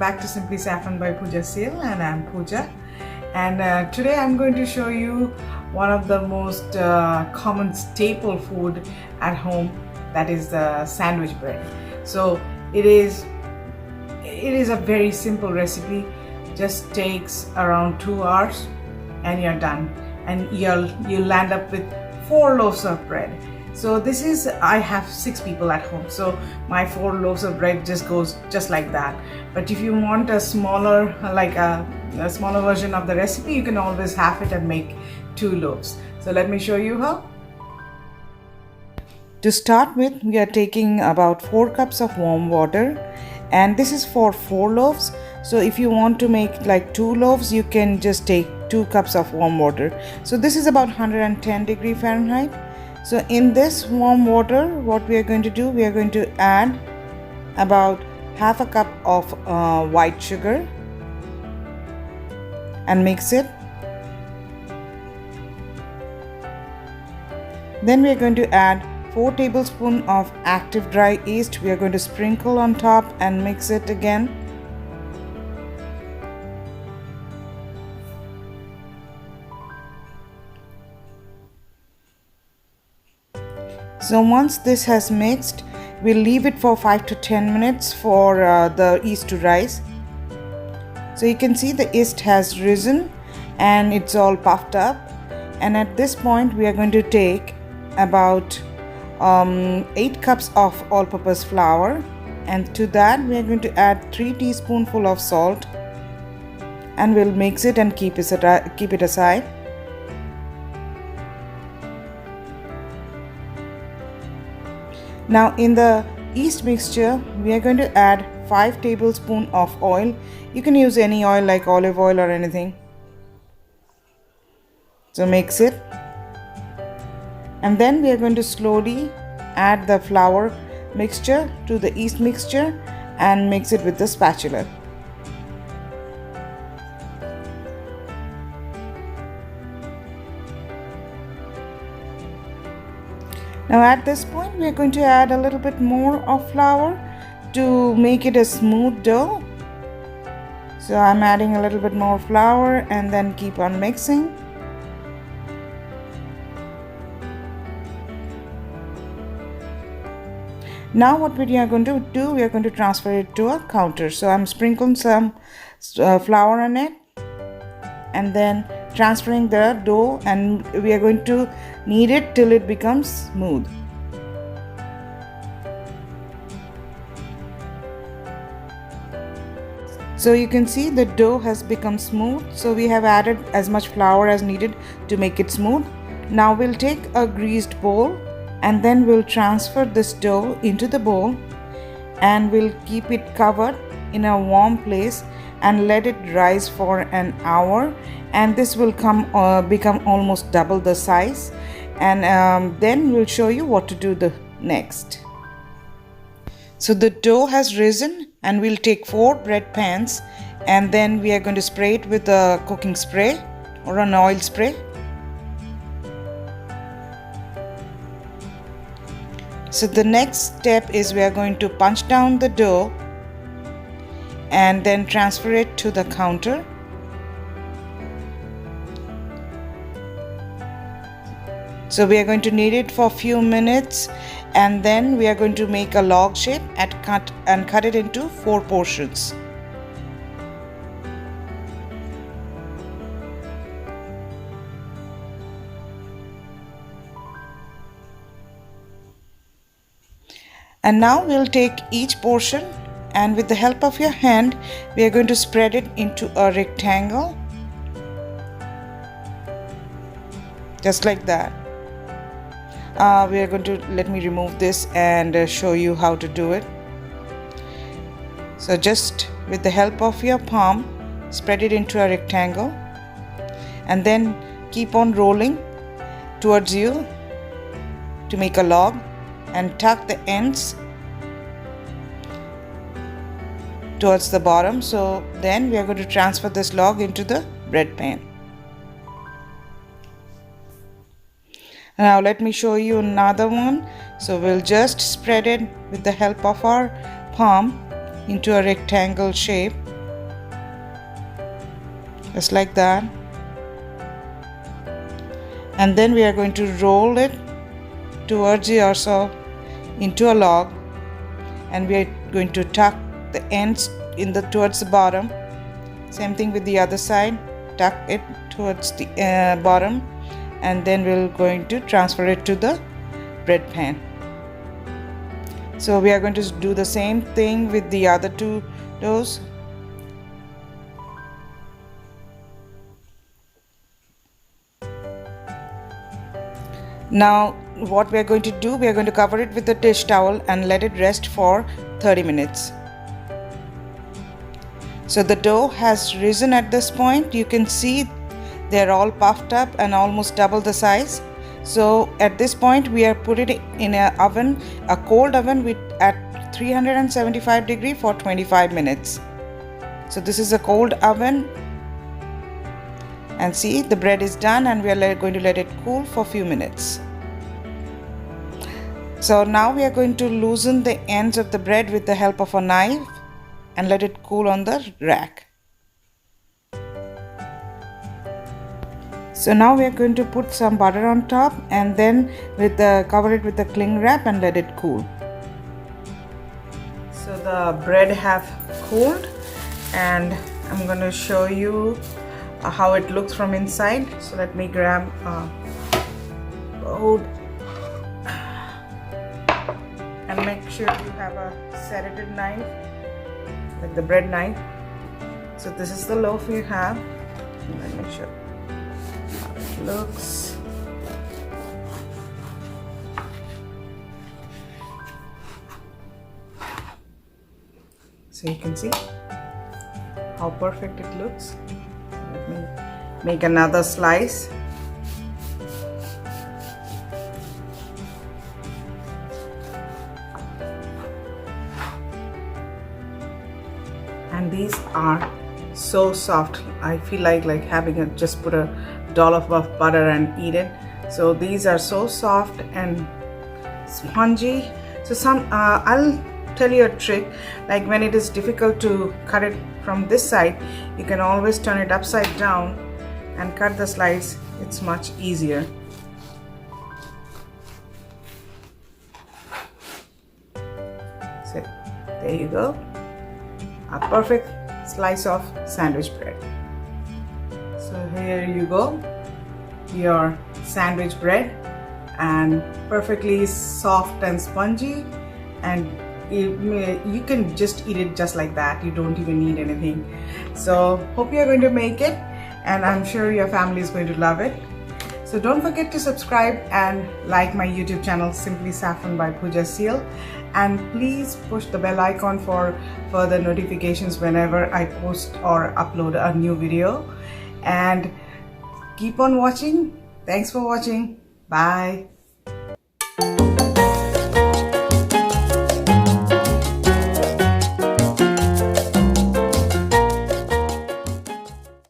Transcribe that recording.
back to Simply Saffron by Pooja Seal, and I'm Pooja. And today I'm going to show you one of the most common staple food at home, that is the sandwich bread. So it is a very simple recipe, just takes around 2 hours and you're done, and you'll land up with 4 loaves of bread. So this is, I have 6 people at home, so my 4 loaves of bread just goes just like that. But if you want a smaller, like a smaller version of the recipe, you can always half it and make 2 loaves. So let me show you how. To start with, we are taking about 4 cups of warm water, and this is for 4 loaves. So if you want to make like 2 loaves, you can just take 2 cups of warm water. So this is about 110 degree Fahrenheit. So in this warm water, what we are going to do, we are going to add about half a cup of white sugar and mix it. Then we are going to add 4 tablespoons of active dry yeast. We are going to sprinkle on top and mix it again. So once this has mixed, we'll leave it for 5 to 10 minutes for the yeast to rise. So you can see the yeast has risen and it's all puffed up. And at this point, we are going to take about 8 cups of all-purpose flour, and to that we are going to add 3 teaspoonfuls of salt, and we'll mix it and keep it aside. Now in the yeast mixture, we are going to add 5 tablespoons of oil. You can use any oil like olive oil or anything. So mix it. And then we are going to slowly add the flour mixture to the yeast mixture and mix it with the spatula. Now at this point, we are going to add a little bit more of flour to make it a smooth dough. So I'm adding a little bit more flour and then keep on mixing. Now what we are going to do, we are going to transfer it to a counter. So I'm sprinkling some flour on it and then transferring the dough, and we are going to knead it till it becomes smooth. So you can see the dough has become smooth. So we have added as much flour as needed to make it smooth. Now we'll take a greased bowl and then we'll transfer this dough into the bowl, and we'll keep it covered in a warm place and let it rise for an hour, and this will become almost double the size. And then we'll show you what to do the next. So the dough has risen, and we'll take 4 bread pans, and then we are going to spray it with a cooking spray or an oil spray. So the next step is we are going to punch down the dough and then transfer it to the counter. So we are going to knead it for a few minutes, and then we are going to make a log shape and cut it into 4 portions. And now we'll take each portion, and with the help of your hand, we are going to spread it into a rectangle, just like that. We are going to, let me remove this and show you how to do it. So just with the help of your palm, spread it into a rectangle and then keep on rolling towards you to make a log, and tuck the ends towards the bottom. So then we are going to transfer this log into the bread pan. Now let me show you another one. So we'll just spread it with the help of our palm into a rectangle shape just like that. And then we are going to roll it towards yourself into a log, and we are going to tuck the ends towards the bottom. Same thing with the other side, tuck it towards the bottom, and then we're going to transfer it to the bread pan. So we are going to do the same thing with the other two doughs. Now what we are going to do, we are going to cover it with a dish towel and let it rest for 30 minutes. So the dough has risen at this point. You can see they're all puffed up and almost double the size. So at this point we are putting it in a cold oven at 375 degrees for 25 minutes. So this is a cold oven, and see, the bread is done, and we are going to let it cool for a few minutes. So now we are going to loosen the ends of the bread with the help of a knife and let it cool on the rack. So now we are going to put some butter on top, and then cover it with the cling wrap and let it cool. So the bread have cooled, and I'm going to show you how it looks from inside. So let me grab a bowl and make sure you have a serrated knife, like the bread knife. So this is the loaf you have. Let me show how it looks. So you can see how perfect it looks. Let me make another slice. And these are so soft. I feel like having just put a dollop of butter and eat it. So these are so soft and spongy. So I'll tell you a trick. Like when it is difficult to cut it from this side, you can always turn it upside down and cut the slice. It's much easier. So there you go, a perfect slice of sandwich bread. So here you go, your sandwich bread, and perfectly soft and spongy, and you can just eat it just like that. You don't even need anything. So hope you're going to make it, and I'm sure your family is going to love it. So don't forget to subscribe and like my YouTube channel, Simply Saffron by Pooja Seal, and please push the bell icon for further notifications whenever I post or upload a new video. And keep on watching. Thanks for watching. Bye.